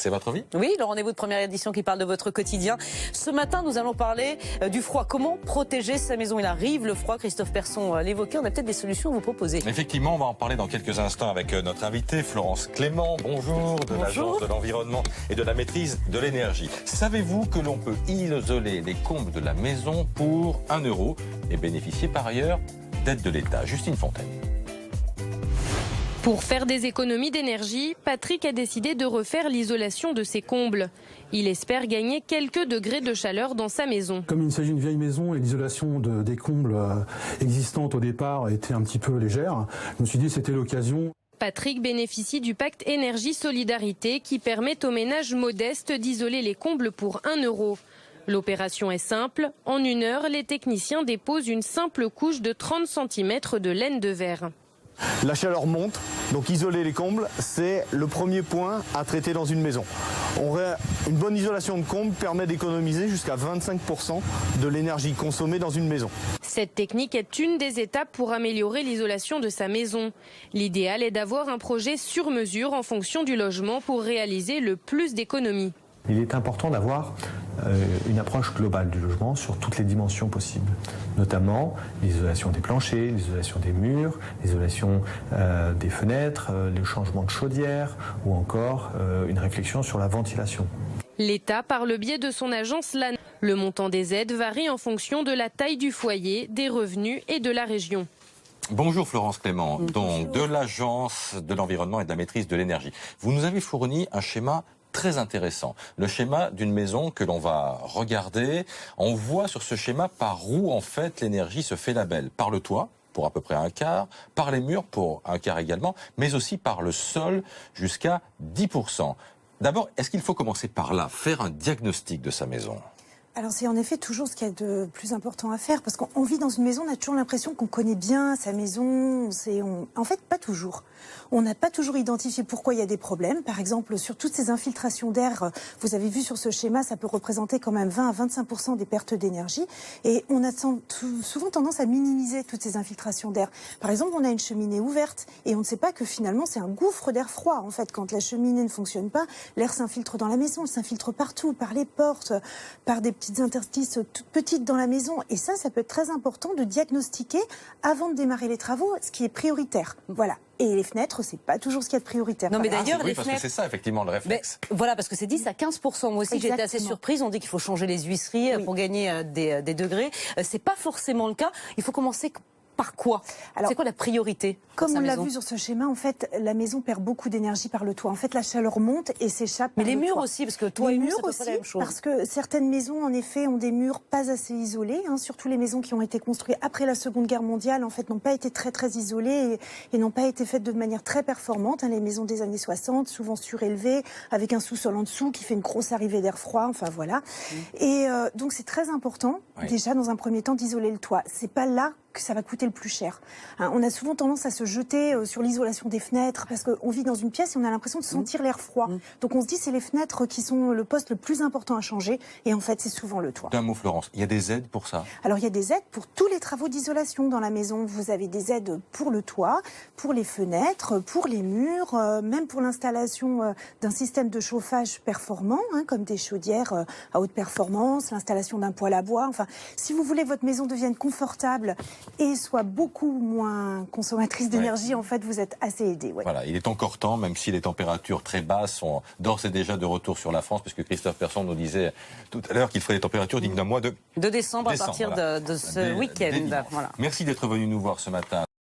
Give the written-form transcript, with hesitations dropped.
c'est votre vie. Oui, le rendez-vous de première édition qui parle de votre quotidien. Ce matin, nous allons parler du froid. Comment protéger sa maison? Il arrive le froid, Christophe Persson l'évoquait. On a peut-être des solutions à vous proposer. Effectivement, on va en parler dans quelques instants avec notre invitée Florence Clément. Bonjour, de l'Agence de l'environnement et de la maîtrise de l'énergie. Savez-vous que l'on peut isoler les combles de la maison pour 1 € et bénéficier par ailleurs d'aides de l'État? Justine Fontaine. Pour faire des économies d'énergie, Patrick a décidé de refaire l'isolation de ses combles. Il espère gagner quelques degrés de chaleur dans sa maison. Comme il s'agit d'une vieille maison et l'isolation des combles existantes au départ était un petit peu légère, je me suis dit que c'était l'occasion. Patrick bénéficie du pacte énergie-solidarité qui permet aux ménages modestes d'isoler les combles pour 1 €. L'opération est simple. En 1 heure, les techniciens déposent une simple couche de 30 cm de laine de verre. La chaleur monte, donc isoler les combles, c'est le premier point à traiter dans une maison. Une bonne isolation de combles permet d'économiser jusqu'à 25% de l'énergie consommée dans une maison. Cette technique est une des étapes pour améliorer l'isolation de sa maison. L'idéal est d'avoir un projet sur mesure en fonction du logement pour réaliser le plus d'économies. Il est important d'avoir une approche globale du logement sur toutes les dimensions possibles, notamment l'isolation des planchers, l'isolation des murs, l'isolation des fenêtres, le changement de chaudière ou encore une réflexion sur la ventilation. L'État, par le biais de son agence LAN, le montant des aides varie en fonction de la taille du foyer, des revenus et de la région. Bonjour Florence Clément, donc de l'Agence de l'environnement et de la maîtrise de l'énergie. Vous nous avez fourni un schéma très intéressant. Le schéma d'une maison que l'on va regarder. On voit sur ce schéma par où en fait l'énergie se fait la belle. Par le toit, pour à peu près 1/4, par les murs pour 1/4 également, mais aussi par le sol jusqu'à 10%. D'abord, est-ce qu'il faut commencer par là, faire un diagnostic de sa maison ? Alors c'est en effet toujours ce qu'il y a de plus important à faire, parce qu'on vit dans une maison, on a toujours l'impression qu'on connaît bien sa maison. En fait, pas toujours. On n'a pas toujours identifié pourquoi il y a des problèmes. Par exemple, sur toutes ces infiltrations d'air, vous avez vu sur ce schéma, ça peut représenter quand même 20 à 25% des pertes d'énergie. Et on a souvent tendance à minimiser toutes ces infiltrations d'air. Par exemple, on a une cheminée ouverte et on ne sait pas que finalement c'est un gouffre d'air froid. En fait, quand la cheminée ne fonctionne pas, l'air s'infiltre dans la maison, il s'infiltre partout, par les portes, par des petites interstices toutes petites dans la maison. Et ça peut être très important de diagnostiquer avant de démarrer les travaux, ce qui est prioritaire. Voilà. Et les fenêtres, c'est pas toujours ce qu'il y a de prioritaire. Non, mais d'ailleurs, oui, parce que c'est ça, effectivement, le réflexe. Mais, voilà, parce que c'est 10 à 15%. Moi aussi, j'ai été assez surprise. On dit qu'il faut changer les huisseries pour gagner des degrés. C'est pas forcément le cas. Il faut commencer par quoi? C'est quoi la priorité? Comme on l'a vu sur ce schéma, en fait, la maison perd beaucoup d'énergie par le toit. En fait, la chaleur monte et s'échappe par le toit. Mais les murs aussi, parce que toit et murs, c'est aussi, pas la même chose. parce que certaines maisons, en effet, ont des murs pas assez isolés. Surtout les maisons qui ont été construites après la Seconde Guerre mondiale, en fait, n'ont pas été très isolées et n'ont pas été faites de manière très performante. Les maisons des années 60, souvent surélevées, avec un sous-sol en dessous qui fait une grosse arrivée d'air froid. Enfin voilà. Et donc c'est très important, déjà dans un premier temps, d'isoler le toit. C'est pas là que ça va coûter le plus cher. On a souvent tendance à se jeter sur l'isolation des fenêtres parce qu'on vit dans une pièce et on a l'impression de sentir l'air froid. Donc on se dit c'est les fenêtres qui sont le poste le plus important à changer et en fait c'est souvent le toit. D'un mot Florence, il y a des aides pour ça? Alors il y a des aides pour tous les travaux d'isolation dans la maison. Vous avez des aides pour le toit, pour les fenêtres, pour les murs, même pour l'installation d'un système de chauffage performant, comme des chaudières à haute performance, l'installation d'un poêle à bois. Enfin, si vous voulez que votre maison devienne confortable et soit beaucoup moins consommatrice d'énergie, en fait, vous êtes assez aidé. Voilà, il est encore temps, même si les températures très basses sont d'ores et déjà de retour sur la France, puisque Christophe Persson nous disait tout à l'heure qu'il ferait des températures dignes d'un mois de décembre à partir de ce week-end. Voilà. Merci d'être venu nous voir ce matin.